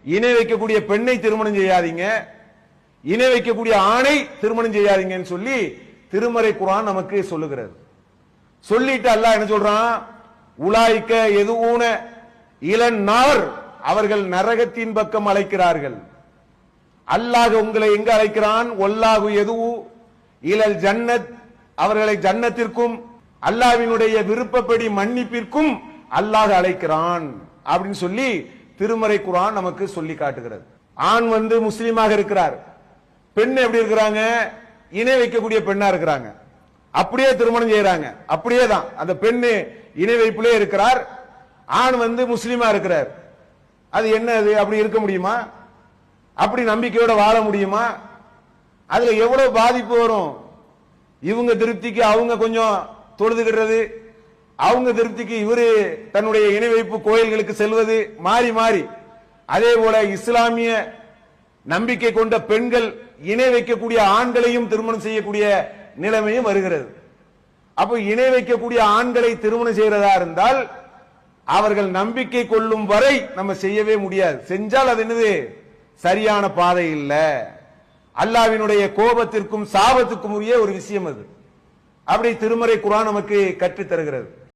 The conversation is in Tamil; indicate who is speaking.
Speaker 1: இணை வைக்கக்கூடிய பெண்ணை திருமணம் செய்யாதீங்க, இணை வைக்கக்கூடிய ஆணை திருமணம் செய்யாதீங்கன்னு சொல்லி திருமறை குர்ஆன் நமக்கு சொல்லுகிறது. சொல்லிட்டு அல்லாஹ் என்ன சொல்றான்? உலாய்க்க எதுவுன இளநார், அவர்கள் நரகத்தின் பக்கம் அழைக்கிறார்கள். அல்லாஹ் உங்களை எங்க அழைக்கிறான்? ஒல்லாஹு எதுவு இலல் ஜன்னத், அவர்களை ஜன்னத்திற்கும் அல்லாஹ்வினுடைய விருப்பப்படி மன்னிப்பிற்கும் அல்லாஹ் அழைக்கிறான் அப்படின்னு சொல்லி திருமறை குர்ஆன் நமக்கு சொல்லி காட்டுகிறது. ஆண் முஸ்லீமாக இருக்கிறார், பெண் எப்படி இருக்கிறாங்க? இணை வைக்கக்கூடிய பெண்ணா இருக்கிறாங்க. அப்படியே திருமணம் செய்யறாங்க, அப்படியே தான் அந்த பெண்ணு இணை வைப்பிலே இருக்கிறார், ஆண் முஸ்லீமா இருக்கிறார். அது என்ன? அது அப்படி இருக்க முடியுமா? அப்படி நம்பிக்கையோட வாழ முடியுமா? அதுல எவ்வளவு பாதிப்பு வரும்? இவங்க திருப்திக்கு அவங்க கொஞ்சம் தொழுதுகிறது, அவங்க திருப்திக்கு இவரு தன்னுடைய இணை வைப்பு கோயில்களுக்கு செல்வது, மாறி மாறி. அதே போல இஸ்லாமிய நம்பிக்கை கொண்ட பெண்கள் இணை வைக்கக்கூடிய ஆண்களையும் திருமணம் செய்யக்கூடிய நிலைமையும் வருகிறது. அப்போ இணை வைக்கக்கூடிய ஆண்களை திருமணம் செய்யறதா இருந்தால் அவர்கள் நம்பிக்கை கொள்ளும் வரை நம்ம செய்யவே முடியாது. செஞ்சால் அது என்னது? சரியான பாதை இல்ல, அல்லாஹ்வினுடைய கோபத்திற்கும் சாபத்துக்கும் உரிய ஒரு விஷயம் அது. அப்படி திருமறை குர்ஆன் நமக்கு கற்றுத் தருகிறது.